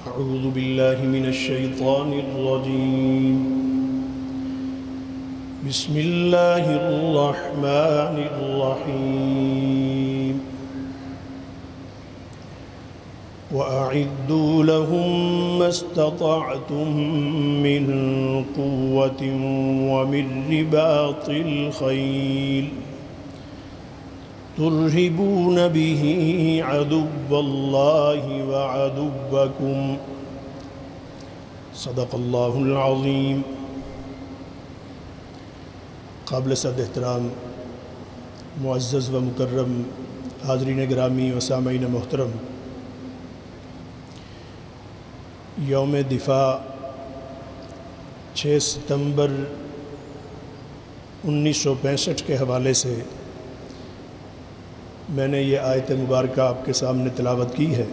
أعوذ بالله من الشيطان الرجيم. بسم الله الرحمن الرحيم. وأعدوا لهم ما استطعتم من قوة ومن رباط الخيل ترهبون به عدو الله وعدوكم صدق اللہ العظیم. قابل صد احترام معزز و مکرم حاضرین گرامی و سامعین محترم، یوم دفاع 6 ستمبر 1965 کے حوالے سے میں نے یہ آیت مبارکہ آپ کے سامنے تلاوت کی ہے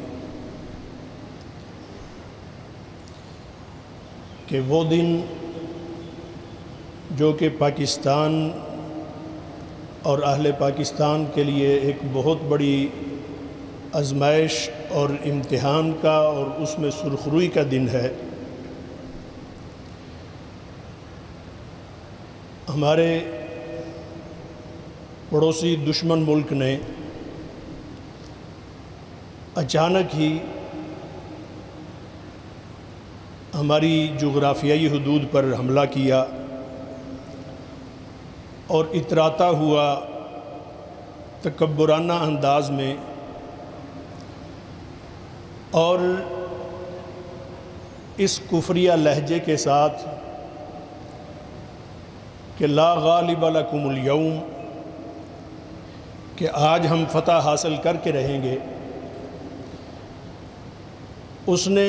کہ وہ دن جو کہ پاکستان اور اہل پاکستان کے لیے ایک بہت بڑی آزمائش اور امتحان کا اور اس میں سرخروئی کا دن ہے. ہمارے پڑوسی دشمن ملک نے اچانک ہی ہماری جغرافیائی حدود پر حملہ کیا اور اتراتا ہوا تکبرانہ انداز میں اور اس کفریہ لہجے کے ساتھ کہ لا غالب لکم اليوم، کہ آج ہم فتح حاصل کر کے رہیں گے، اس نے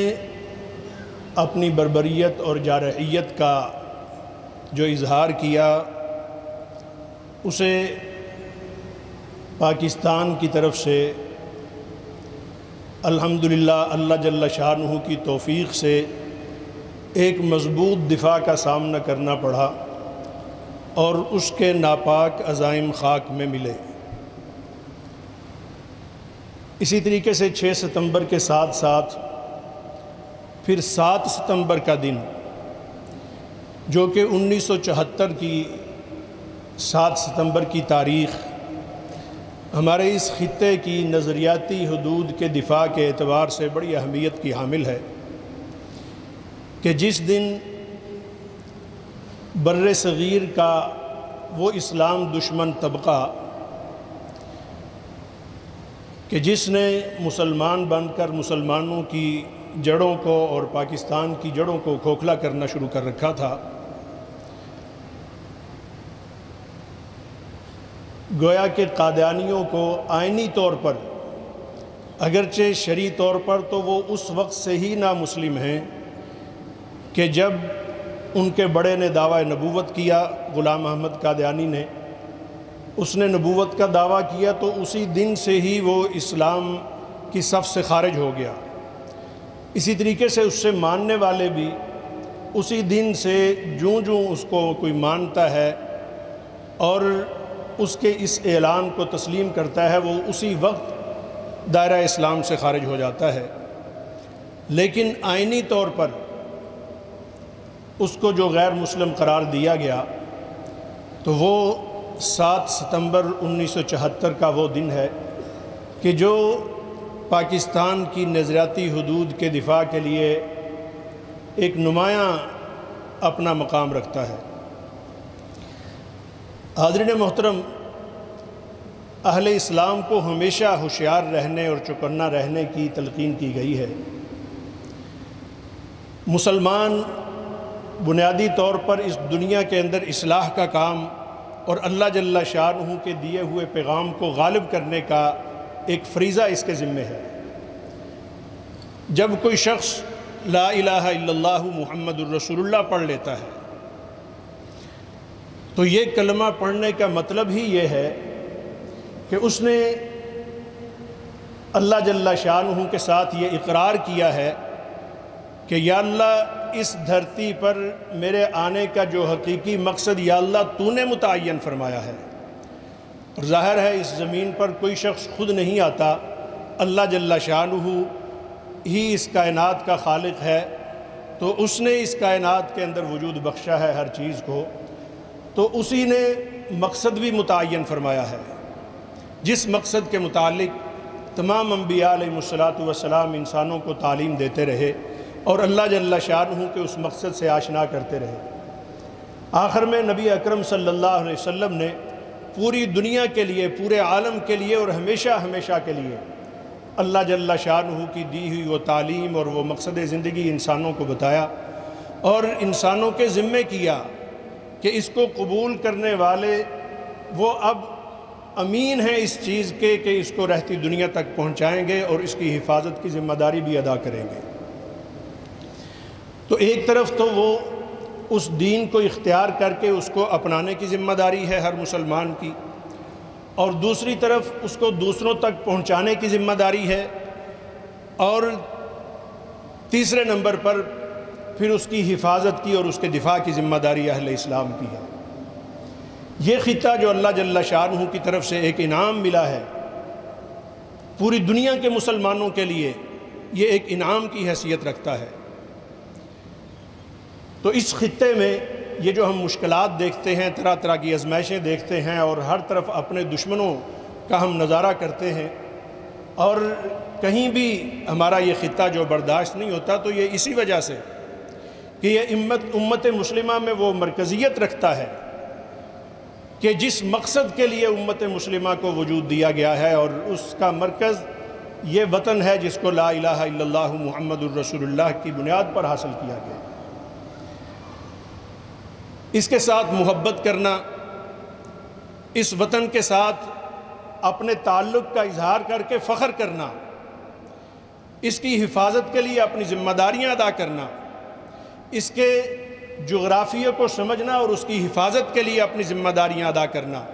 اپنی بربریت اور جارحیت کا جو اظہار کیا اسے پاکستان کی طرف سے الحمدللہ اللہ جل شانہ کی توفیق سے ایک مضبوط دفاع کا سامنا کرنا پڑا اور اس کے ناپاک عزائم خاک میں ملے. اسی طریقے سے 6 ستمبر کے ساتھ ساتھ پھر 7 ستمبر کا دن جو کہ 1974 کی 7 ستمبر کی تاریخ ہمارے اس خطے کی نظریاتی حدود کے دفاع کے اعتبار سے بڑی اہمیت کی حامل ہے کہ جس دن بر صغیر کا وہ اسلام دشمن طبقہ کہ جس نے مسلمان بن کر مسلمانوں کی جڑوں کو اور پاکستان کی جڑوں کو کھوکھلا کرنا شروع کر رکھا تھا، گویا کہ قادیانیوں کو آئینی طور پر اگرچہ شرعی طور پر تو وہ اس وقت سے ہی نامسلم ہیں کہ جب ان کے بڑے نے دعویٰ نبوت کیا، غلام احمد قادیانی نے، اس نے نبوت کا دعویٰ کیا تو اسی دن سے ہی وہ اسلام کی صف سے خارج ہو گیا. اسی طریقے سے اس سے ماننے والے بھی اسی دن سے جوں اس کو کوئی مانتا ہے اور اس کے اس اعلان کو تسلیم کرتا ہے وہ اسی وقت دائرہ اسلام سے خارج ہو جاتا ہے. لیکن آئینی طور پر اس کو جو غیر مسلم قرار دیا گیا تو وہ 7 ستمبر 1974 کا وہ دن ہے کہ جو پاکستان کی نظریاتی حدود کے دفاع کے لیے ایک نمایاں اپنا مقام رکھتا ہے. حاضرین محترم، اہل اسلام کو ہمیشہ ہوشیار رہنے اور چوکنا رہنے کی تلقین کی گئی ہے. مسلمان بنیادی طور پر اس دنیا کے اندر اصلاح کا کام اور اللہ جل شانہ کے دیے ہوئے پیغام کو غالب کرنے کا ایک فریضہ اس کے ذمہ ہے. جب کوئی شخص لا الہ الا اللہ محمد الرسول اللہ پڑھ لیتا ہے تو یہ کلمہ پڑھنے کا مطلب ہی یہ ہے کہ اس نے اللہ جل شانہ کے ساتھ یہ اقرار کیا ہے کہ یا اللہ اس دھرتی پر میرے آنے کا جو حقیقی مقصد یا اللہ تو نے متعین فرمایا ہے. اور ظاہر ہے اس زمین پر کوئی شخص خود نہیں آتا، اللہ جل شانہ ہی اس کائنات کا خالق ہے، تو اس نے اس کائنات کے اندر وجود بخشا ہے ہر چیز کو، تو اسی نے مقصد بھی متعین فرمایا ہے، جس مقصد کے متعلق تمام انبیاء علیہ الصلاۃ انسانوں کو تعلیم دیتے رہے اور اللہ جل شانہ کے اس مقصد سے آشنا کرتے رہے۔ آخر میں نبی اکرم صلی اللہ علیہ وسلم نے پوری دنیا کے لیے، پورے عالم کے لیے اور ہمیشہ ہمیشہ کے لیے اللہ جل شانہ کی دی ہوئی وہ تعلیم اور وہ مقصد زندگی انسانوں کو بتایا اور انسانوں کے ذمے کیا کہ اس کو قبول کرنے والے وہ اب امین ہیں اس چیز کے کہ اس کو رہتی دنیا تک پہنچائیں گے اور اس کی حفاظت کی ذمہ داری بھی ادا کریں گے۔ تو ایک طرف تو وہ اس دین کو اختیار کر کے اس کو اپنانے کی ذمہ داری ہے ہر مسلمان کی، اور دوسری طرف اس کو دوسروں تک پہنچانے کی ذمہ داری ہے، اور تیسرے نمبر پر پھر اس کی حفاظت کی اور اس کے دفاع کی ذمہ داری اہل اسلام کی ہے۔ یہ خطہ جو اللہ جل شانہ کی طرف سے ایک انعام ملا ہے پوری دنیا کے مسلمانوں کے لیے، یہ ایک انعام کی حیثیت رکھتا ہے۔ تو اس خطے میں یہ جو ہم مشکلات دیکھتے ہیں، طرح طرح کی آزمائشیں دیکھتے ہیں اور ہر طرف اپنے دشمنوں کا ہم نظارہ کرتے ہیں، اور کہیں بھی ہمارا یہ خطہ جو برداشت نہیں ہوتا، تو یہ اسی وجہ سے کہ یہ امت مسلمہ میں وہ مرکزیت رکھتا ہے کہ جس مقصد کے لیے امت مسلمہ کو وجود دیا گیا ہے، اور اس کا مرکز یہ وطن ہے جس کو لا الہ الا اللہ محمد الرسول اللہ کی بنیاد پر حاصل کیا گیا۔ اس کے ساتھ محبت کرنا، اس وطن کے ساتھ اپنے تعلق کا اظہار کر کے فخر کرنا، اس کی حفاظت کے لیے اپنی ذمہ داریاں ادا کرنا، اس کے جغرافیے کو سمجھنا اور اس کی حفاظت کے لیے اپنی ذمہ داریاں ادا کرنا،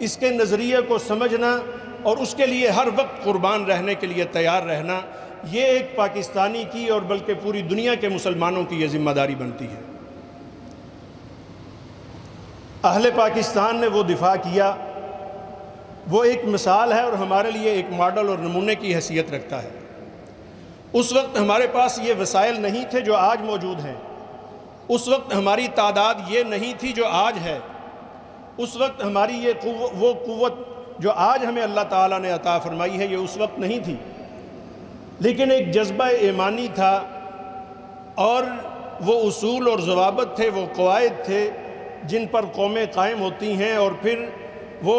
اس کے نظریے کو سمجھنا اور اس کے لیے ہر وقت قربان رہنے کے لیے تیار رہنا، یہ ایک پاکستانی کی اور بلکہ پوری دنیا کے مسلمانوں کی یہ ذمہ داری بنتی ہے۔ اہل پاکستان نے وہ دفاع کیا، وہ ایک مثال ہے اور ہمارے لیے ایک ماڈل اور نمونے کی حیثیت رکھتا ہے۔ اس وقت ہمارے پاس یہ وسائل نہیں تھے جو آج موجود ہیں، اس وقت ہماری تعداد یہ نہیں تھی جو آج ہے، اس وقت ہماری یہ وہ قوت جو آج ہمیں اللہ تعالیٰ نے عطا فرمائی ہے، یہ اس وقت نہیں تھی، لیکن ایک جذبہ ایمانی تھا اور وہ اصول اور ضوابط تھے، وہ قواعد تھے جن پر قومیں قائم ہوتی ہیں اور پھر وہ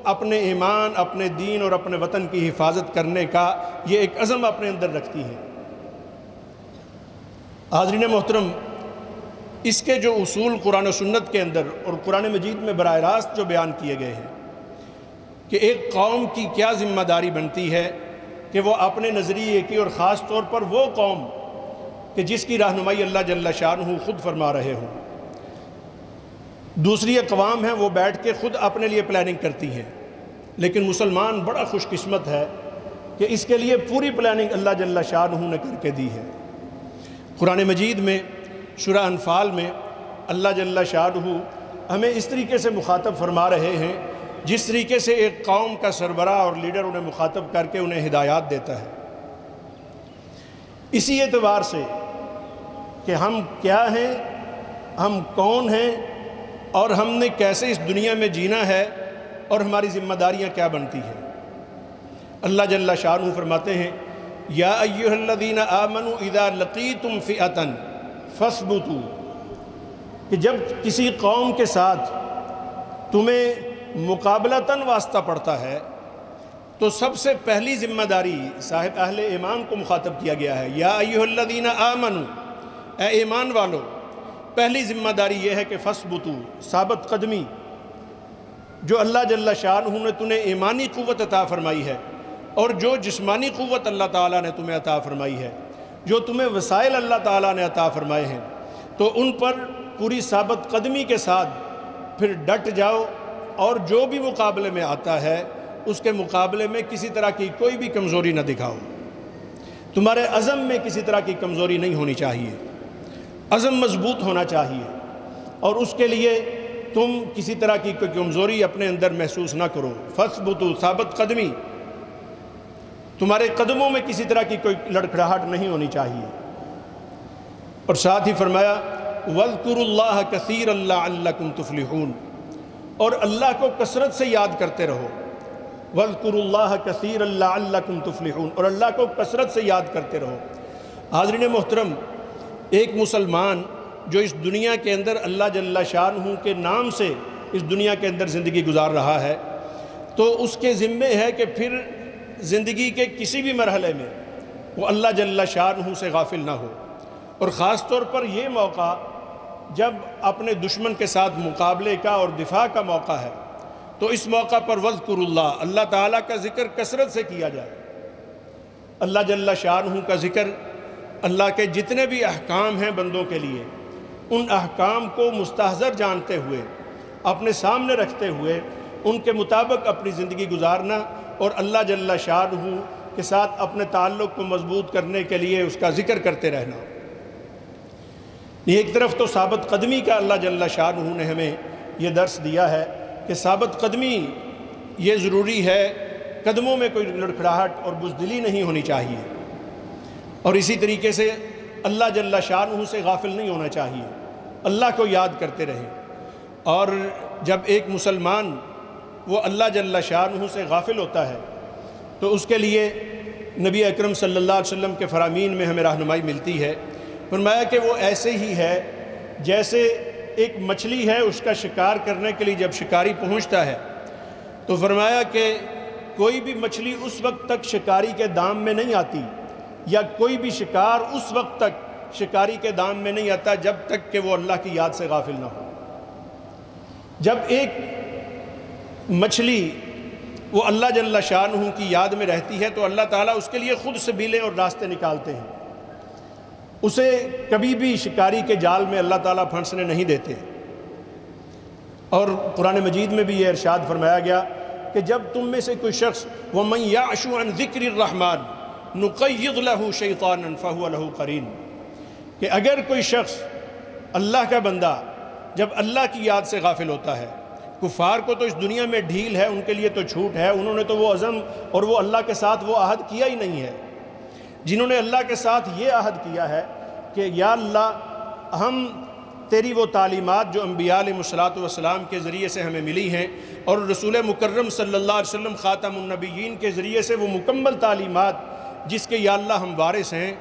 اپنے ایمان، اپنے دین اور اپنے وطن کی حفاظت کرنے کا یہ ایک عزم اپنے اندر رکھتی ہیں۔ حاضرین محترم، اس کے جو اصول قرآن و سنت کے اندر اور قرآن مجید میں براہ راست جو بیان کیے گئے ہیں کہ ایک قوم کی کیا ذمہ داری بنتی ہے کہ وہ اپنے نظریے کی، اور خاص طور پر وہ قوم کہ جس کی رہنمائی اللہ جل شانہ خود فرما رہے ہوں، دوسری اقوام ہیں وہ بیٹھ کے خود اپنے لیے پلاننگ کرتی ہیں، لیکن مسلمان بڑا خوش قسمت ہے کہ اس کے لیے پوری پلاننگ اللہ جل شانہ نے کر کے دی ہے۔ قرآن مجید میں سورہ انفال میں اللہ جل شانہ ہمیں اس طریقے سے مخاطب فرما رہے ہیں جس طریقے سے ایک قوم کا سربراہ اور لیڈر انہیں مخاطب کر کے انہیں ہدایات دیتا ہے۔ اسی اعتبار سے کہ ہم کیا ہیں، ہم کون ہیں، اور ہم نے کیسے اس دنیا میں جینا ہے اور ہماری ذمہ داریاں کیا بنتی ہیں۔ اللہ جل شانہ فرماتے ہیں یا ایھا الذین آمنوا اذا لقیتم فئۃ فاثبتوا، کہ جب کسی قوم کے ساتھ تمہیں مقابلتاً واسطہ پڑتا ہے تو سب سے پہلی ذمہ داری صاحب اہل ایمان کو مخاطب کیا گیا ہے۔ یا ایھا الذین آمنوا، اے ایمان والو، پہلی ذمہ داری یہ ہے کہ فثبتوا، ثابت قدمی، جو اللہ جل شانہ نے تمہیں ایمانی قوت عطا فرمائی ہے اور جو جسمانی قوت اللہ تعالیٰ نے تمہیں عطا فرمائی ہے، جو تمہیں وسائل اللہ تعالیٰ نے عطا فرمائے ہیں، تو ان پر پوری ثابت قدمی کے ساتھ پھر ڈٹ جاؤ، اور جو بھی مقابلے میں آتا ہے اس کے مقابلے میں کسی طرح کی کوئی بھی کمزوری نہ دکھاؤ۔ تمہارے عزم میں کسی طرح کی کمزوری نہیں ہونی چاہیے، عزم مضبوط ہونا چاہیے، اور اس کے لیے تم کسی طرح کی کوئی کمزوری اپنے اندر محسوس نہ کرو۔ فثبتوا، ثابت قدمی۔ تمہارے قدموں میں کسی طرح کی کوئی لڑکھڑاہٹ نہیں ہونی چاہیے۔ اور ساتھ ہی فرمایا وَاذْكُرُوا اللَّهَ كَثِيرًا لَعَلَّكُمْ تُفْلِحُونَ، اور اللہ کو کثرت سے یاد کرتے رہو۔ وَاذْكُرُوا اللَّهَ كَثِيرًا لَعَلَّكُمْ تُفْلِحُونَ، اور اللہ کو کثرت سے یاد کرتے رہو۔ حاضرین محترم، ایک مسلمان جو اس دنیا کے اندر اللہ جل شانہ کے نام سے اس دنیا کے اندر زندگی گزار رہا ہے، تو اس کے ذمے ہے کہ پھر زندگی کے کسی بھی مرحلے میں وہ اللہ جل شانہ سے غافل نہ ہو، اور خاص طور پر یہ موقع جب اپنے دشمن کے ساتھ مقابلے کا اور دفاع کا موقع ہے، تو اس موقع پر وَاذْكُرُوا اللَّهَ، اللہ تعالیٰ کا ذکر کثرت سے کیا جائے۔ اللہ جل شانہ کا ذکر، اللہ کے جتنے بھی احکام ہیں بندوں کے لیے، ان احکام کو مستحضر جانتے ہوئے، اپنے سامنے رکھتے ہوئے ان کے مطابق اپنی زندگی گزارنا، اور اللہ جل شانہ کے ساتھ اپنے تعلق کو مضبوط کرنے کے لیے اس کا ذکر کرتے رہنا۔ یہ ایک طرف تو ثابت قدمی کا اللہ جل شانہ نے ہمیں یہ درس دیا ہے کہ ثابت قدمی یہ ضروری ہے، قدموں میں کوئی لڑکھڑاہٹ اور بزدلی نہیں ہونی چاہیے، اور اسی طریقے سے اللہ جل شانہ سے غافل نہیں ہونا چاہیے، اللہ کو یاد کرتے رہیں۔ اور جب ایک مسلمان وہ اللہ جل شانہ سے غافل ہوتا ہے تو اس کے لیے نبی اکرم صلی اللہ علیہ وسلم کے فرامین میں ہمیں رہنمائی ملتی ہے۔ فرمایا کہ وہ ایسے ہی ہے جیسے ایک مچھلی ہے، اس کا شکار کرنے کے لیے جب شکاری پہنچتا ہے تو فرمایا کہ کوئی بھی مچھلی اس وقت تک شکاری کے دام میں نہیں آتی، یا کوئی بھی شکار اس وقت تک شکاری کے دام میں نہیں آتا جب تک کہ وہ اللہ کی یاد سے غافل نہ ہو۔ جب ایک مچھلی وہ اللہ جل شانہ کی یاد میں رہتی ہے تو اللہ تعالیٰ اس کے لیے خود سبیلیں اور راستے نکالتے ہیں، اسے کبھی بھی شکاری کے جال میں اللہ تعالیٰ پھنسنے نہیں دیتے۔ اور قرآن مجید میں بھی یہ ارشاد فرمایا گیا کہ جب تم میں سے کوئی شخص وَمَنْ يَعْشُ عَنْ ذِكْرِ الرَّحْمَنِ نُقَيِّضْ لَهُ شَيْطَانًا فَهُوَ لَهُ قَرِينٌ، کہ اگر کوئی شخص اللہ کا بندہ جب اللہ کی یاد سے غافل ہوتا ہے، کفار کو تو اس دنیا میں ڈھیل ہے، ان کے لیے تو چھوٹ ہے، انہوں نے تو وہ عزم اور وہ اللہ کے ساتھ وہ عہد کیا ہی نہیں ہے۔ جنہوں نے اللہ کے ساتھ یہ عہد کیا ہے کہ یا اللہ ہم تیری وہ تعلیمات جو انبیاء علیہ السلام کے ذریعے سے ہمیں ملی ہیں، اور رسول مکرم صلی اللہ علیہ وسلم خاتم النبیین کے ذریعے سے وہ مکمل تعلیمات جس کے یا اللہ ہم وارث ہیں،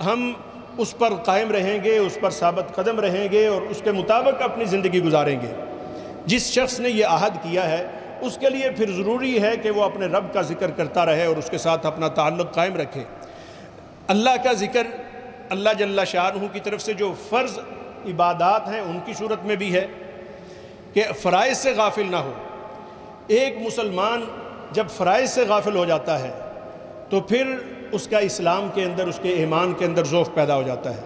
ہم اس پر قائم رہیں گے، اس پر ثابت قدم رہیں گے اور اس کے مطابق اپنی زندگی گزاریں گے۔ جس شخص نے یہ عہد کیا ہے اس کے لیے پھر ضروری ہے کہ وہ اپنے رب کا ذکر کرتا رہے اور اس کے ساتھ اپنا تعلق قائم رکھے۔ اللہ کا ذکر اللہ جل شانہ کی طرف سے جو فرض عبادات ہیں ان کی صورت میں بھی ہے کہ فرائض سے غافل نہ ہو۔ ایک مسلمان جب فرائض سے غافل ہو جاتا ہے تو پھر اس کا اسلام کے اندر، اس کے ایمان کے اندر ضعف پیدا ہو جاتا ہے۔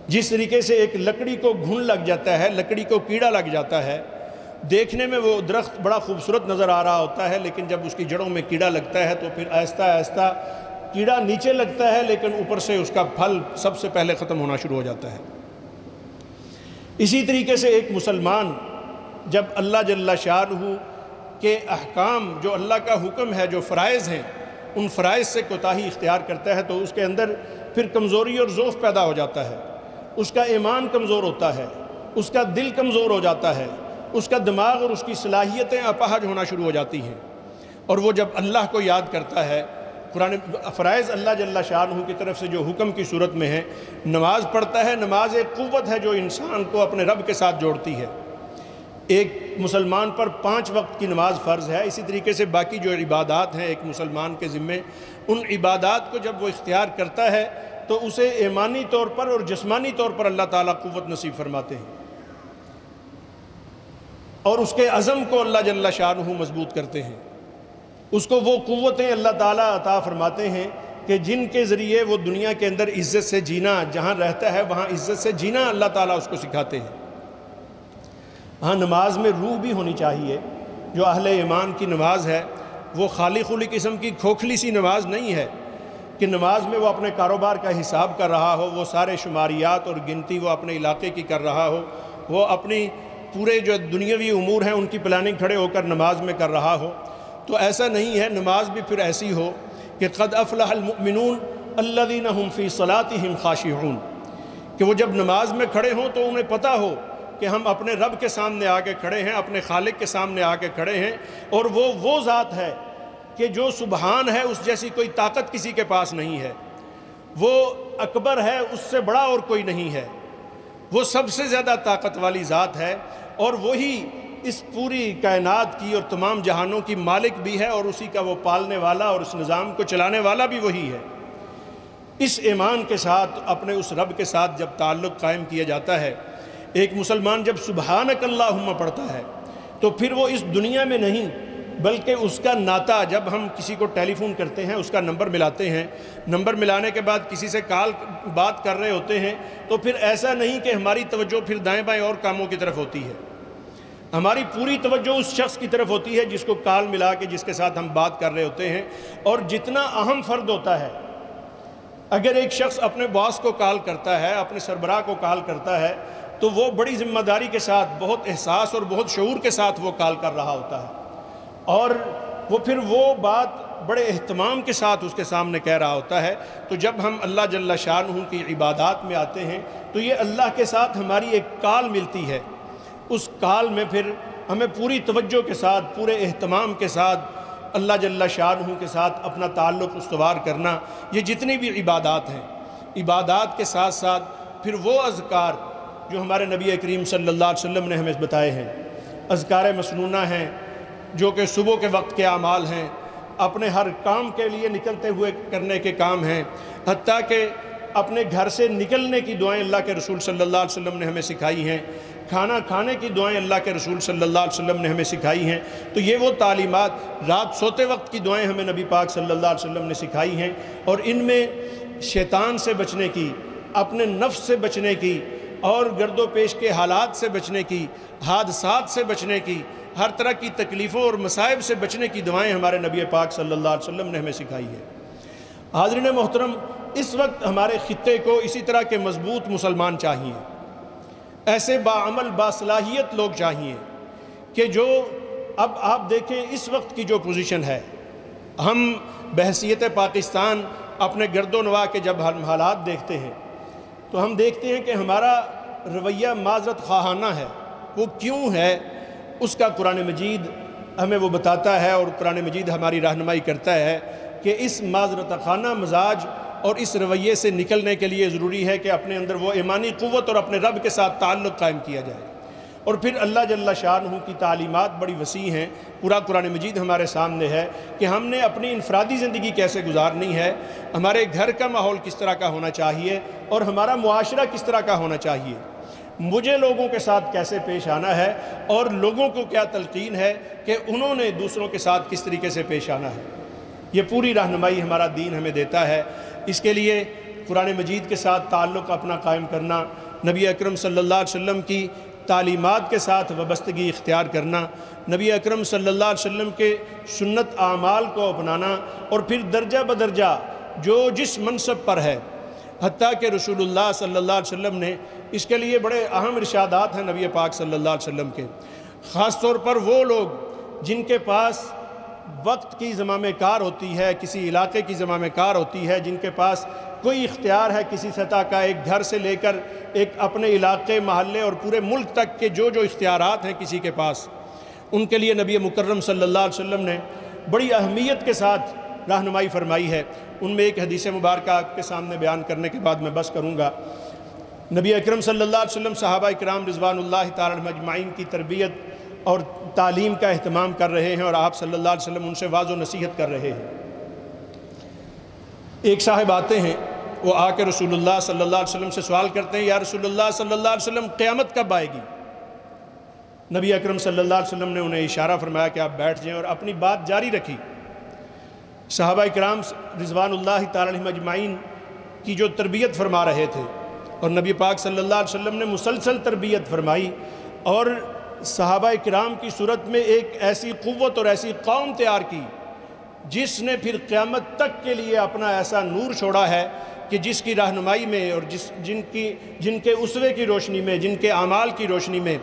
جس طریقے سے ایک لکڑی کو گھن لگ جاتا ہے، لکڑی کو کیڑا لگ جاتا ہے، دیکھنے میں وہ درخت بڑا خوبصورت نظر آ رہا ہوتا ہے، لیکن جب اس کی جڑوں میں کیڑا لگتا ہے تو پھر آہستہ آہستہ کیڑا نیچے لگتا ہے لیکن اوپر سے اس کا پھل سب سے پہلے ختم ہونا شروع ہو جاتا ہے۔ اسی طریقے سے ایک مسلمان جب اللہ جل شانہ کے احکام جو اللہ کا حکم ہے، جو فرائض ہیں، ان فرائض سے کوتاہی اختیار کرتا ہے تو اس کے اندر پھر کمزوری اور ضعف پیدا ہو جاتا ہے، اس کا ایمان کمزور ہوتا ہے، اس کا دل کمزور ہو جاتا ہے، اس کا دماغ اور اس کی صلاحیتیں اپاہج ہونا شروع ہو جاتی ہیں۔ اور وہ جب اللہ کو یاد کرتا ہے، قرآن فرائض اللہ جل شانہ کی طرف سے جو حکم کی صورت میں ہے، نماز پڑھتا ہے، نماز ایک قوت ہے جو انسان کو اپنے رب کے ساتھ جوڑتی ہے۔ ایک مسلمان پر 5 وقت کی نماز فرض ہے، اسی طریقے سے باقی جو عبادات ہیں ایک مسلمان کے ذمے، ان عبادات کو جب وہ اختیار کرتا ہے تو اسے ایمانی طور پر اور جسمانی طور پر اللہ تعالیٰ قوت نصیب فرماتے ہیں، اور اس کے عزم کو اللہ جل شانہ مضبوط کرتے ہیں۔ اس کو وہ قوتیں اللہ تعالیٰ عطا فرماتے ہیں کہ جن کے ذریعے وہ دنیا کے اندر عزت سے جینا، جہاں رہتا ہے وہاں عزت سے جینا اللہ تعالیٰ اس کو سکھاتے ہیں۔ ہاں، نماز میں روح بھی ہونی چاہیے۔ جو اہل ایمان کی نماز ہے وہ خالی خلی قسم کی کھوکھلی سی نماز نہیں ہے کہ نماز میں وہ اپنے کاروبار کا حساب کر رہا ہو، وہ سارے شماریات اور گنتی وہ اپنے علاقے کی کر رہا ہو، وہ اپنی پورے جو دنیاوی امور ہیں ان کی پلاننگ کھڑے ہو کر نماز میں کر رہا ہو۔ تو ایسا نہیں ہے، نماز بھی پھر ایسی ہو کہ قد افلح المؤمنون الذین هم فی صلاتهم خاشعون، کہ وہ جب نماز میں کھڑے ہوں تو انہیں پتہ ہو کہ ہم اپنے رب کے سامنے آ کے کھڑے ہیں، اپنے خالق کے سامنے آ کے کھڑے ہیں، اور وہ ذات ہے کہ جو سبحان ہے، اس جیسی کوئی طاقت کسی کے پاس نہیں ہے، وہ اکبر ہے، اس سے بڑا اور کوئی نہیں ہے، وہ سب سے زیادہ طاقت والی ذات ہے، اور وہی اس پوری کائنات کی اور تمام جہانوں کی مالک بھی ہے، اور اسی کا وہ پالنے والا اور اس نظام کو چلانے والا بھی وہی ہے۔ اس ایمان کے ساتھ اپنے اس رب کے ساتھ جب تعلق قائم کیا جاتا ہے، ایک مسلمان جب سبحانک اللہم پڑھتا ہے تو پھر وہ اس دنیا میں نہیں بلکہ اس کا ناطہ، جب ہم کسی کو ٹیلی فون کرتے ہیں، اس کا نمبر ملاتے ہیں، نمبر ملانے کے بعد کسی سے بات کر رہے ہوتے ہیں، تو پھر ایسا نہیں کہ ہماری توجہ پھر دائیں بائیں اور کاموں کی طرف ہوتی ہے، ہماری پوری توجہ اس شخص کی طرف ہوتی ہے جس کو کال ملا کے جس کے ساتھ ہم بات کر رہے ہوتے ہیں۔ اور جتنا اہم فرد ہوتا ہے، اگر ایک شخص اپنے باس کو کال کرتا ہے، اپنے سربراہ کو کال کرتا ہے، تو وہ بڑی ذمہ داری کے ساتھ، بہت احساس اور بہت شعور کے ساتھ وہ کال کر رہا ہوتا ہے، اور وہ پھر وہ بات بڑے اہتمام کے ساتھ اس کے سامنے کہہ رہا ہوتا ہے۔ تو جب ہم اللہ جل شانہ کی عبادات میں آتے ہیں تو یہ اللہ کے ساتھ ہماری ایک کال ملتی ہے، اس کال میں پھر ہمیں پوری توجہ کے ساتھ، پورے اہتمام کے ساتھ اللہ جل شانہ کے ساتھ اپنا تعلق استوار کرنا، یہ جتنی بھی عبادات ہیں، عبادات کے ساتھ ساتھ پھر وہ اذکار جو ہمارے نبی کریم صلی اللہ علیہ وسلم نے ہمیں بتائے ہیں، اذکار مسنونہ ہیں جو کہ صبح کے وقت کے اعمال ہیں، اپنے ہر کام کے لیے نکلتے ہوئے کرنے کے کام ہیں، حتیٰ کہ اپنے گھر سے نکلنے کی دعائیں اللہ کے رسول صلی اللہ علیہ وسلم نے ہمیں سکھائی ہیں، کھانا کھانے کی دعائیں اللہ کے رسول صلی اللہ علیہ وسلم نے ہمیں سکھائی ہیں۔ تو یہ وہ تعلیمات، رات سوتے وقت کی دعائیں ہمیں نبی پاک صلی اللہ علیہ وسلم نے سکھائی ہیں، اور ان میں شیطان سے بچنے کی، اپنے نفس سے بچنے کی، اور گرد و پیش کے حالات سے بچنے کی، حادثات سے بچنے کی، ہر طرح کی تکلیفوں اور مصائب سے بچنے کی دعائیں ہمارے نبی پاک صلی اللہ علیہ وسلم نے ہمیں سکھائی ہے۔ حاضرین محترم، اس وقت ہمارے خطے کو اسی طرح کے مضبوط مسلمان چاہیے، ایسے باعمل باصلاحیت لوگ چاہیے کہ جو، اب آپ دیکھیں اس وقت کی جو پوزیشن ہے، ہم بحیثیت پاکستان اپنے گرد و نواح کے جب ہم حالات دیکھتے ہیں تو ہم دیکھتے ہیں کہ ہمارا رویہ معذرت خواہانہ ہے۔ وہ کیوں ہے؟ اس کا قرآن مجید ہمیں وہ بتاتا ہے، اور قرآن مجید ہماری رہنمائی کرتا ہے کہ اس معذرت خواہانہ مزاج اور اس رویے سے نکلنے کے لیے ضروری ہے کہ اپنے اندر وہ ایمانی قوت اور اپنے رب کے ساتھ تعلق قائم کیا جائے۔ اور پھر اللہ جل شانہ کی تعلیمات بڑی وسیع ہیں، پورا قرآن مجید ہمارے سامنے ہے کہ ہم نے اپنی انفرادی زندگی کیسے گزارنی ہے، ہمارے گھر کا ماحول کس طرح کا ہونا چاہیے، اور ہمارا معاشرہ کس طرح کا ہونا چاہیے، مجھے لوگوں کے ساتھ کیسے پیش آنا ہے، اور لوگوں کو کیا تلقین ہے کہ انہوں نے دوسروں کے ساتھ کس طریقے سے پیش آنا ہے۔ یہ پوری رہنمائی ہمارا دین ہمیں دیتا ہے۔ اس کے لیے قرآن مجید کے ساتھ تعلق اپنا قائم کرنا، نبی اکرم صلی اللہ علیہ وسلم کی تعلیمات کے ساتھ وابستگی اختیار کرنا، نبی اکرم صلی اللہ علیہ وسلم کے سنت اعمال کو اپنانا، اور پھر درجہ بدرجہ جو جس منصب پر ہے، حتیٰ کہ رسول اللہ صلی اللہ علیہ وسلم نے اس کے لیے بڑے اہم ارشادات ہیں نبی پاک صلی اللہ علیہ وسلم کے، خاص طور پر وہ لوگ جن کے پاس وقت کی زمام کار ہوتی ہے، کسی علاقے کی زمام کار ہوتی ہے، جن کے پاس کوئی اختیار ہے کسی سطح کا، ایک گھر سے لے کر ایک اپنے علاقے، محلے اور پورے ملک تک کے جو اختیارات ہیں کسی کے پاس، ان کے لیے نبی مکرم صلی اللہ علیہ وسلم نے بڑی اہمیت کے ساتھ رہنمائی فرمائی ہے۔ ان میں ایک حدیث مبارکہ آپ کے سامنے بیان کرنے کے بعد میں بس کروں گا۔ نبی اکرم صلی اللہ علیہ وسلم صحابہ کرام رضوان اللہ تعالی علیہم اجمعین کی تربیت اور تعلیم کا اہتمام کر رہے ہیں، اور آپ صلی اللہ علیہ وسلم ان سے واعظ و نصیحت کر رہے ہیں۔ ایک صاحب آتے ہیں، وہ آ کے رسول اللہ صلی اللہ علیہ وسلم سے سوال کرتے ہیں، یا رسول اللہ صلی اللہ علیہ وسلم قیامت کب آئے گی؟ نبی اکرم صلی اللہ علیہ وسلم نے انہیں اشارہ فرمایا کہ آپ بیٹھ جائیں، اور اپنی بات جاری رکھی۔ صحابہ کرام رضوان اللہ تعالی علیہم اجمعین کی جو تربیت فرما رہے تھے، اور نبی پاک صلی اللہ علیہ وسلم نے مسلسل تربیت فرمائی، اور صحابہ کرام کی صورت میں ایک ایسی قوت اور ایسی قوم تیار کی جس نے پھر قیامت تک کے لیے اپنا ایسا نور چھوڑا ہے کہ جس کی رہنمائی میں اور جن کے اسوے کی روشنی میں، جن کے اعمال کی روشنی میں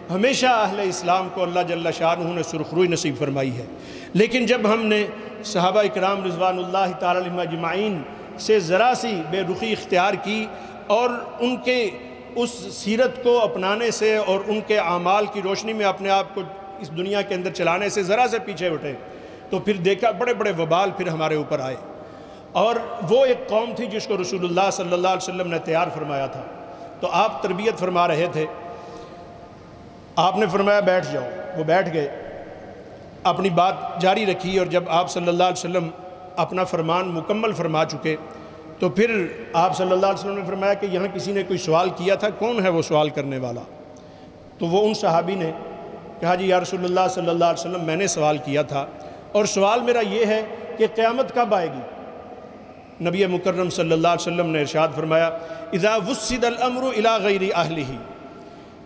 ہمیشہ اہل اسلام کو اللہ جل شانہ نے سرخروئی نصیب فرمائی ہے۔ لیکن جب ہم نے صحابہ اکرام رضوان اللہ تعالی علیہم اجمعین سے ذرا سی بے رخی اختیار کی اور ان کے اس سیرت کو اپنانے سے اور ان کے اعمال کی روشنی میں اپنے آپ کو اس دنیا کے اندر چلانے سے ذرا سے پیچھے اٹھے، تو پھر دیکھا بڑے بڑے وبال پھر ہمارے اوپر آئے۔ اور وہ ایک قوم تھی جس کو رسول اللہ صلی اللہ علیہ وسلم نے تیار فرمایا تھا، تو آپ تربیت فرما رہے تھے، آپ نے فرمایا بیٹھ جاؤ، وہ بیٹھ گئے، اپنی بات جاری رکھی، اور جب آپ صلی اللہ علیہ وسلم اپنا فرمان مکمل فرما چکے تو پھر آپ صلی اللہ علیہ وسلم نے فرمایا کہ یہاں کسی نے کوئی سوال کیا تھا، کون ہے وہ سوال کرنے والا؟ تو وہ ان صحابی نے کہا جی یا رسول اللہ صلی اللہ علیہ وسلم میں نے سوال کیا تھا، اور سوال میرا یہ ہے کہ قیامت کب آئے گی؟ نبی مکرم صلی اللہ علیہ وسلم نے ارشاد فرمایا اذا وسد الامر الى غیر اہلہ،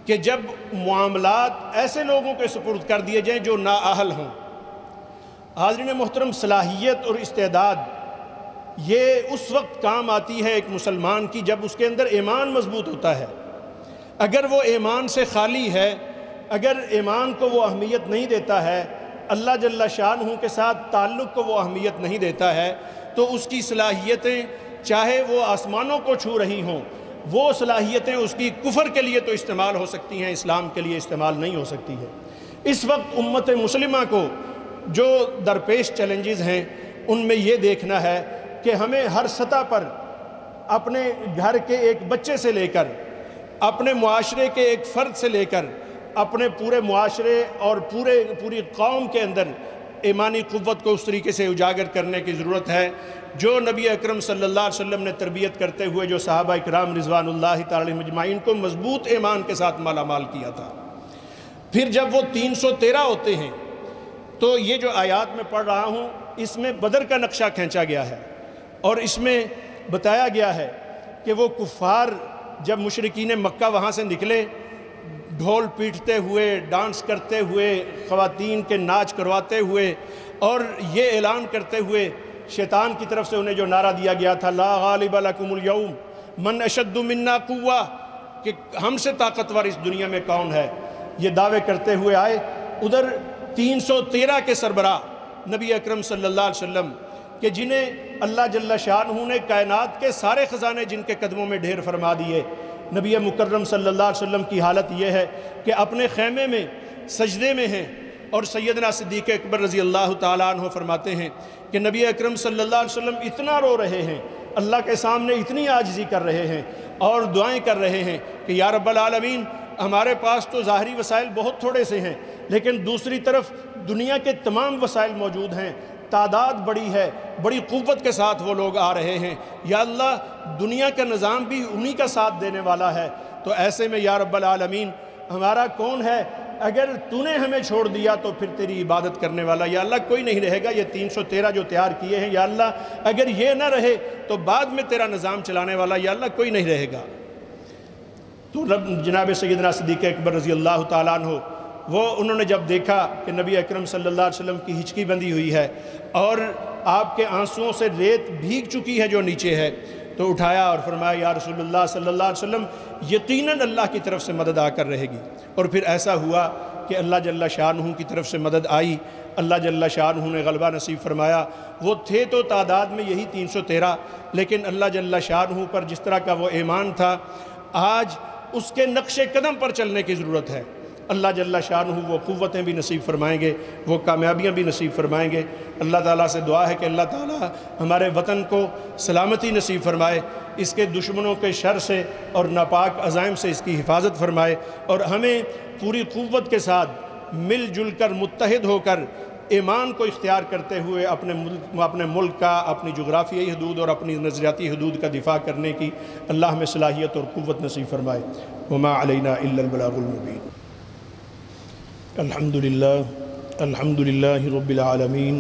کہ جب معاملات ایسے لوگوں کے سپرد کر دیے جائیں جو نااہل ہوں۔ حاضرین محترم، صلاحیت اور استعداد یہ اس وقت کام آتی ہے ایک مسلمان کی جب اس کے اندر ایمان مضبوط ہوتا ہے۔ اگر وہ ایمان سے خالی ہے، اگر ایمان کو وہ اہمیت نہیں دیتا ہے، اللہ جل شانہ کے ساتھ تعلق کو وہ اہمیت نہیں دیتا ہے، تو اس کی صلاحیتیں چاہے وہ آسمانوں کو چھو رہی ہوں، وہ صلاحیتیں اس کی کفر کے لیے تو استعمال ہو سکتی ہیں، اسلام کے لیے استعمال نہیں ہو سکتی ہے۔ اس وقت امت مسلمہ کو جو درپیش چیلنجز ہیں ان میں یہ دیکھنا ہے کہ ہمیں ہر سطح پر اپنے گھر کے ایک بچے سے لے کر، اپنے معاشرے کے ایک فرد سے لے کر، اپنے پورے معاشرے اور پوری قوم کے اندر ایمانی قوت کو اس طریقے سے اجاگر کرنے کی ضرورت ہے جو نبی اکرم صلی اللہ علیہ وسلم نے تربیت کرتے ہوئے جو صحابہ اکرام رضوان اللہ تعالی علیہم اجمعین کو مضبوط ایمان کے ساتھ مالا مال کیا تھا۔ پھر جب وہ 313 ہوتے ہیں تو یہ جو آیات میں پڑھ رہا ہوں اس میں بدر کا نقشہ کھینچا گیا ہے، اور اس میں بتایا گیا ہے کہ وہ کفار جب مشرکین مکہ وہاں سے نکلے، ڈھول پیٹتے ہوئے، ڈانس کرتے ہوئے، خواتین کے ناچ کرواتے ہوئے، اور یہ اعلان کرتے ہوئے شیطان کی طرف سے انہیں جو نعرہ دیا گیا تھا لا غالب لکم اليوم من اشد منا قوہ، کہ ہم سے طاقتور اس دنیا میں کون ہے، یہ دعوے کرتے ہوئے آئے۔ ادھر 313 کے سربراہ نبی اکرم صلی اللہ علیہ وسلم کہ جنہیں اللہ جل شانہ نے کائنات کے سارے خزانے جن کے قدموں میں ڈھیر فرما دیے، نبی مکرم صلی اللہ علیہ وسلم کی حالت یہ ہے کہ اپنے خیمے میں سجدے میں ہیں، اور سیدنا صدیق اکبر رضی اللہ تعالیٰ عنہ فرماتے ہیں کہ نبی اکرم صلی اللہ علیہ وسلم اتنا رو رہے ہیں، اللہ کے سامنے اتنی عاجزی کر رہے ہیں اور دعائیں کر رہے ہیں کہ یا رب العالمین ہمارے پاس تو ظاہری وسائل بہت تھوڑے سے ہیں، لیکن دوسری طرف دنیا کے تمام وسائل موجود ہیں، تعداد بڑی ہے، بڑی قوت کے ساتھ وہ لوگ آ رہے ہیں، یا اللہ دنیا کا نظام بھی انہی کا ساتھ دینے والا ہے، تو ایسے میں یا رب العالمین ہمارا کون ہے؟ اگر تو نے ہمیں چھوڑ دیا تو پھر تیری عبادت کرنے والا یا اللہ کوئی نہیں رہے گا۔ یہ 313 جو تیار کیے ہیں یا اللہ اگر یہ نہ رہے تو بعد میں تیرا نظام چلانے والا یا اللہ کوئی نہیں رہے گا۔ تو جناب سیدنا صدیق اکبر رضی اللہ تعالیٰ عنہ انہوں نے جب دیکھا کہ نبی اکرم صلی اللہ علیہ وسلم کی ہچکی بندھی ہوئی ہے اور آپ کے آنسوؤں سے ریت بھیگ چکی ہے جو نیچے ہے، تو اٹھایا اور فرمایا یا رسول اللہ صلی اللہ علیہ وسلم یقیناً اللہ کی طرف سے مدد آ کر رہے گی۔ اور پھر ایسا ہوا کہ اللہ جل شانہ کی طرف سے مدد آئی، اللہ جل شانہ نے غلبہ نصیب فرمایا۔ وہ تھے تو تعداد میں یہی 313، لیکن اللہ جل شانہ پر جس طرح کا وہ ایمان تھا، آج اس کے نقش قدم پر چلنے کی ضرورت ہے۔ اللہ جل شانہ وہ قوتیں بھی نصیب فرمائیں گے، وہ کامیابیاں بھی نصیب فرمائیں گے۔ اللہ تعالیٰ سے دعا ہے کہ اللہ تعالیٰ ہمارے وطن کو سلامتی نصیب فرمائے، اس کے دشمنوں کے شر سے اور ناپاک عزائم سے اس کی حفاظت فرمائے، اور ہمیں پوری قوت کے ساتھ مل جل کر متحد ہو کر ایمان کو اختیار کرتے ہوئے اپنے ملک کا، اپنی جغرافیائی حدود اور اپنی نظریاتی حدود کا دفاع کرنے کی اللہ ہمیں صلاحیت اور قوت نصیب فرمائے۔ وما علینا الا البلاغ المبین۔ الحمد للہ رب العالمین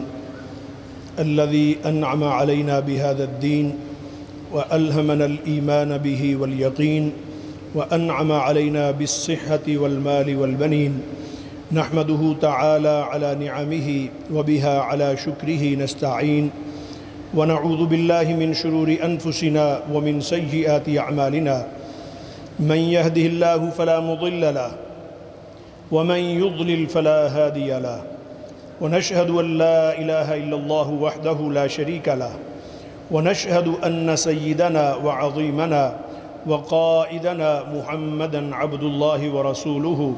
الذي انعم علينا بهذا الدين والهمنا الايمان به واليقين وانعم علينا بالصحة والمال والبنين، نحمده تعالى على نعمه وبها على شكره نستعين، ونعوذ بالله من شرور انفسنا ومن سيئات اعمالنا، من يهده الله فلا مضل له ومن يضلل فلا هادي له، ونشهد أن لا إله إلا الله وحده لا شريك له ونشهد أن سيدنا وعظيمنا وقائدنا محمدًا عبد الله ورسوله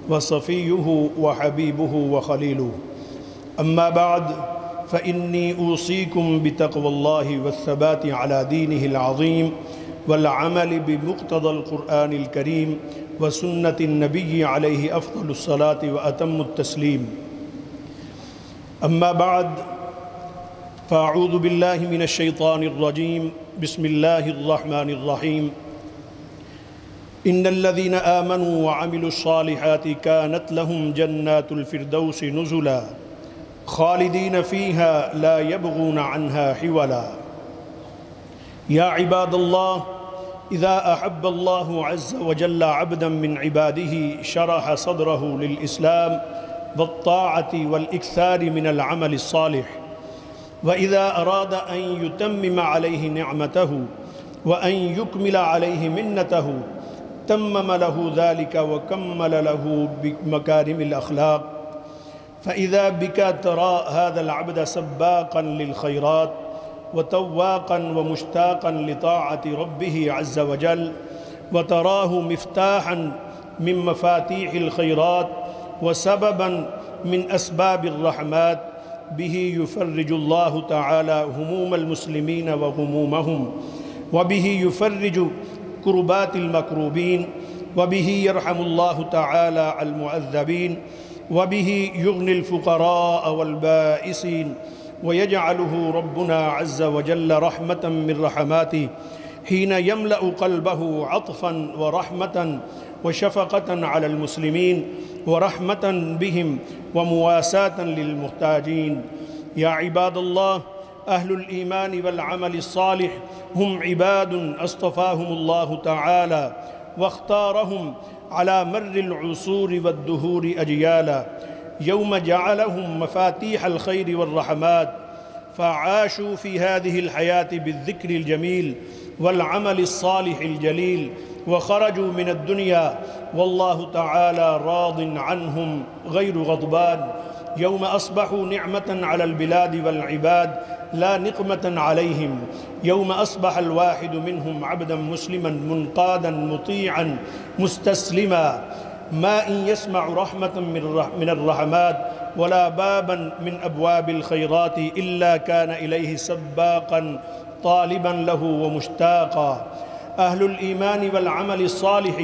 وصفيه وحبيبه وخليله. أما بعد فإني أوصيكم بتقوى الله والثبات على دينه العظيم والعمل بمقتضى القرآن الكريم وسنة النبي عليه أفضل الصلاة وأتم التسليم. أما بعد فأعوذ بالله من الشيطان الرجيم. بسم الله الرحمن الرحيم. إن الذين آمنوا وعملوا الصالحات كانت لهم جنات الفردوس نزلا خالدين فيها لا يبغون عنها حولا. يا عباد الله، إذا أحب الله عز وجل عبدا من عباده شرح صدره للإسلام والطاعة والإكثار من العمل الصالح، وإذا أراد أن يتمم عليه نعمته وأن يكمل عليه منته تمم له ذلك وكمل له بمكارم الأخلاق. فإذا بك ترى هذا العبد سباقا للخيرات وتواقا ومشتاقا لطاعة ربه عز وجل، وتراه مفتاحا من مفاتيح الخيرات وسببا من أسباب الرحمات، به يفرج الله تعالى هموم المسلمين وغمومهم، وبه يفرج كربات المكروبين، وبه يرحم الله تعالى المعذبين، وبه يغني الفقراء والبائسين، ويجعله ربنا عز وجل رحمة من رحماته حين يملأ قلبه عطفا ورحمة وشفقة على المسلمين ورحمة بهم ومواساة للمحتاجين. يا عباد الله، أهل الإيمان والعمل الصالح هم عباد اصطفاهم الله تعالى واختارهم على مر العصور والدهور أجيالا، يوم جعلهم مفاتيح الخير والرحمات، فعاشوا في هذه الحياة بالذكر الجميل والعمل الصالح الجليل، وخرجوا من الدنيا والله تعالى راض عنهم غير غضبان، يوم أصبحوا نعمة على البلاد والعباد لا نقمة عليهم، يوم أصبح الواحد منهم عبدا مسلما منقادا مطيعا مستسلما، ما إن يسمع رحمة من الرحمات ولا بابا من أبواب الخيرات إلا كان إليه سباقا طالبا له ومشتاقا. أهل الإيمان والعمل الصالح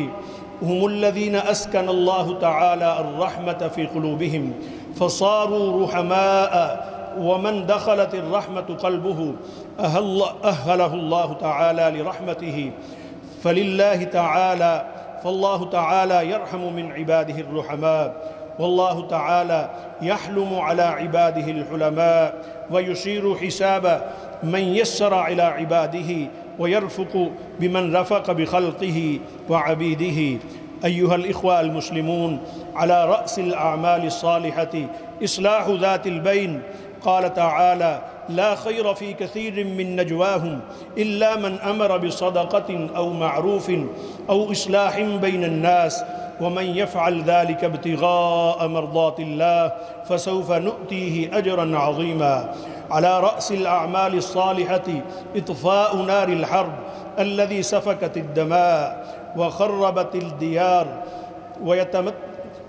هم الذين أسكن الله تعالى الرحمة في قلوبهم فصاروا رحماء، ومن دخلت الرحمة قلبه أهله الله تعالى لرحمته، فالله تعالى يرحم من عباده الرحماء، والله تعالى يحلم على عباده الحلماء، ويصير حساب من يسر على عباده ويرفق بمن رفق بخلقه وعبيده. أيها الإخوة المسلمون، على رأس الأعمال الصالحة إصلاح ذات البين. قال تعالى: لا خير في كثير من نجواهم إلا من أمر بصدقة أو معروف أو إصلاح بين الناس، ومن يفعل ذلك ابتغاء مرضات الله فسوف نؤتيه أجرا عظيما. على رأس الأعمال الصالحة إطفاء نار الحرب الذي سفكت الدماء وخربت الديار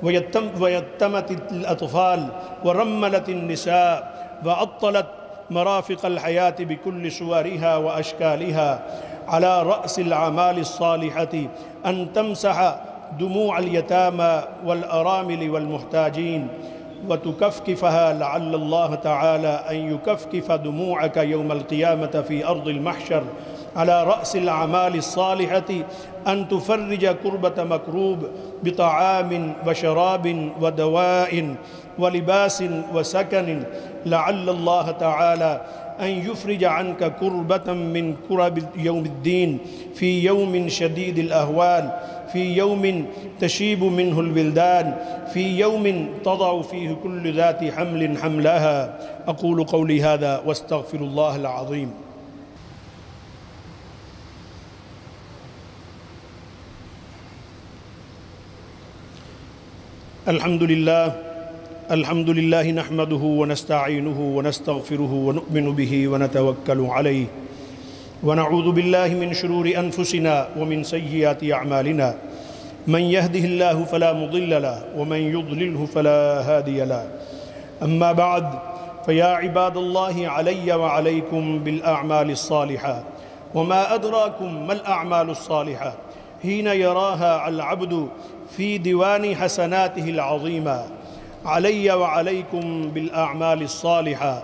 ويتمت الأطفال ورملت النساء وعطلت مرافق الحياة بكل صورها وأشكالها. على رأس الأعمال الصالحة أن تمسح دموع اليتامى والأرامل والمحتاجين وتكفكفها، لعل الله تعالى أن يكفكف دموعك يوم القيامة في أرض المحشر. على رأس الأعمال الصالحة أن تفرج كربة مكروب بطعام وشراب ودواء ولباس وسكن، لعل الله تعالى أن يفرج عنك كربة من كرب يوم الدين، في يوم شديد الأهوال، في يوم تشيب منه الولدان، في يوم تضع فيه كل ذات حمل حملها. أقول قولي هذا واستغفر الله العظيم. الحمد لله الحمد لله نحمده ونستعينه ونستغفره ونؤمن به ونتوكل عليه ونعوذ بالله من شرور أنفسنا ومن سيئات أعمالنا من يهده الله فلا مضل له ومن يضلله فلا هادي له أما بعد فيا عباد الله علي وعليكم بالأعمال الصالحة وما أدراكم ما الأعمال الصالحة حين يراها العبد في ديوان حسناته العظيمة علي وعليكم بالأعمال الصالحة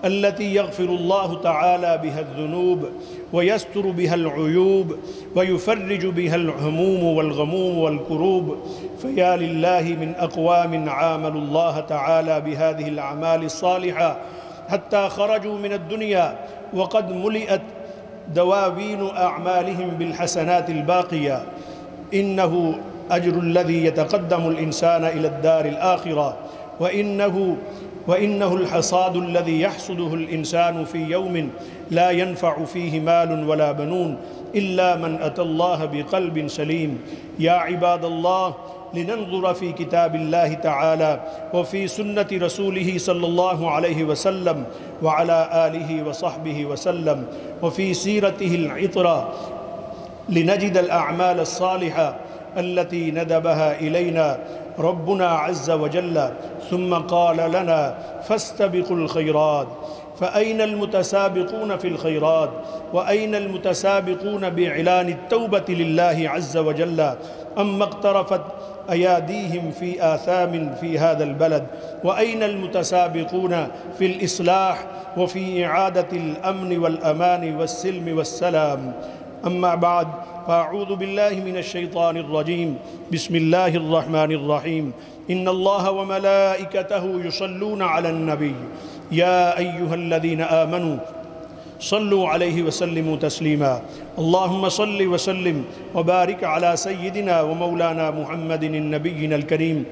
التي يغفر الله تعالى بها الذنوب ويستر بها العيوب ويفرج بها الهموم والغموم والكروب. فيا لله من أقوام عاملوا الله تعالى بهذه الأعمال الصالحة حتى خرجوا من الدنيا وقد ملئت دواوين أعمالهم بالحسنات الباقية. إنه أجر الذي يتقدم الإنسان إلى الدار الآخرة، وإنه الحصاد الذي يحصده الإنسان في يوم لا ينفع فيه مال ولا بنون إلا من أتى الله بقلب سليم. يا عباد الله، لننظر في كتاب الله تعالى وفي سنة رسوله صلى الله عليه وسلم وعلى آله وصحبه وسلم وفي سيرته العطرة لنجد الأعمال الصالحة التي ندبها إلينا ربنا عز وجل، ثم قال لنا فاستبقوا الخيرات. فأين المتسابقون في الخيرات؟ وأين المتسابقون بإعلان التوبة لله عز وجل؟ أما اقترفت أياديهم في آثام في هذا البلد؟ وأين المتسابقون في الإصلاح وفي إعادة الأمن والأمان والسلم والسلام؟ أما بعد، فأعوذ بالله من الشيطان الرجيم. بسم الله الرحمن الرحيم. إن الله وملائكته يصلون على النبي يا أيها الذين آمنوا صلوا عليه وسلموا تسليما. اللهم صل وسلم وبارك على سيدنا ومولانا محمد النبي الكريم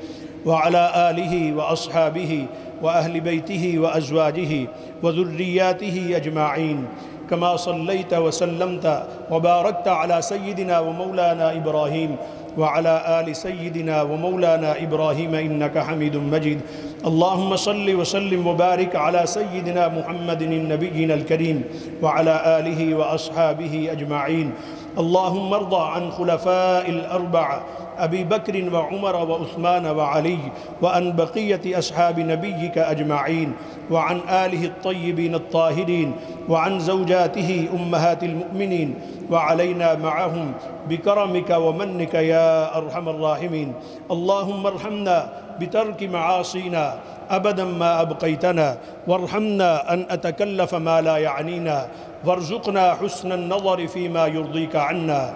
وعلى آله وأصحابه وأهل بيته وأزواجه وذرياته أجمعين، كما صليت وسلمت وباركت على سيدنا ومولانا إبراهيم وعلى آل سيدنا ومولانا إبراهيم إنك حميد مجيد. اللهم صل وسلم وبارك على سيدنا محمد النبي الكريم وعلى آله وأصحابه أجمعين. اللهم ارض عن خلفاء الأربعة أبي بكر وعمر وعثمان وعلي، وعن بقية أصحاب نبيك أجمعين، وعن آله الطيبين الطاهرين، وعن زوجاته أمهات المؤمنين، وعلينا معهم بكرمك ومنك يا أرحم الراحمين. اللهم ارحمنا بترك معاصينا أبدا ما أبقيتنا، وارحمنا أن أتكلف ما لا يعنينا، وارزقنا حسن النظر فيما يرضيك عنا.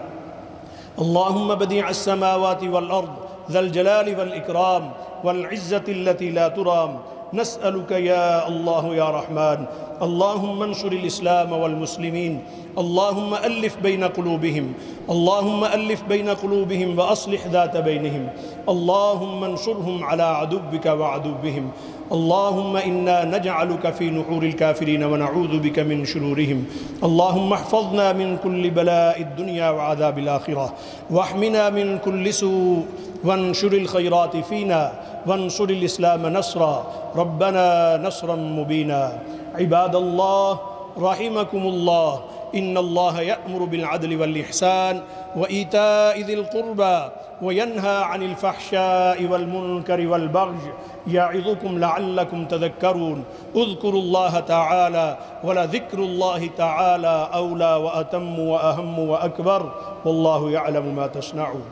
اللهم بديع السماوات والأرض ذا الجلال والإكرام والعزة التي لا ترام، نسألك يا الله يا رحمن اللهم انصر الإسلام والمسلمين، اللهم ألف بين قلوبهم، اللهم ألف بين قلوبهم وأصلح ذات بينهم، اللهم انصرهم على عدوك وعدوهم. اللهم إنا نجعلك في نحور الكافرين ونعوذ بك من شرورهم. اللهم احفظنا من كل بلاء الدنيا وعذاب الآخرة، واحمنا من كل سوء، وانشر الخيرات فينا، وانصر الإسلام نصرا، ربنا نصرا مبينا. عباد الله رحمكم الله، إن الله يأمر بالعدل والإحسان وإيتاء ذي القربى وينهى عن الفحشاء والمنكر والبغي يعظكم لعلكم تذكرون. اذكروا الله تعالى، ولذكر الله تعالى أولى وأتم وأهم وأكبر، والله يعلم ما تصنعون.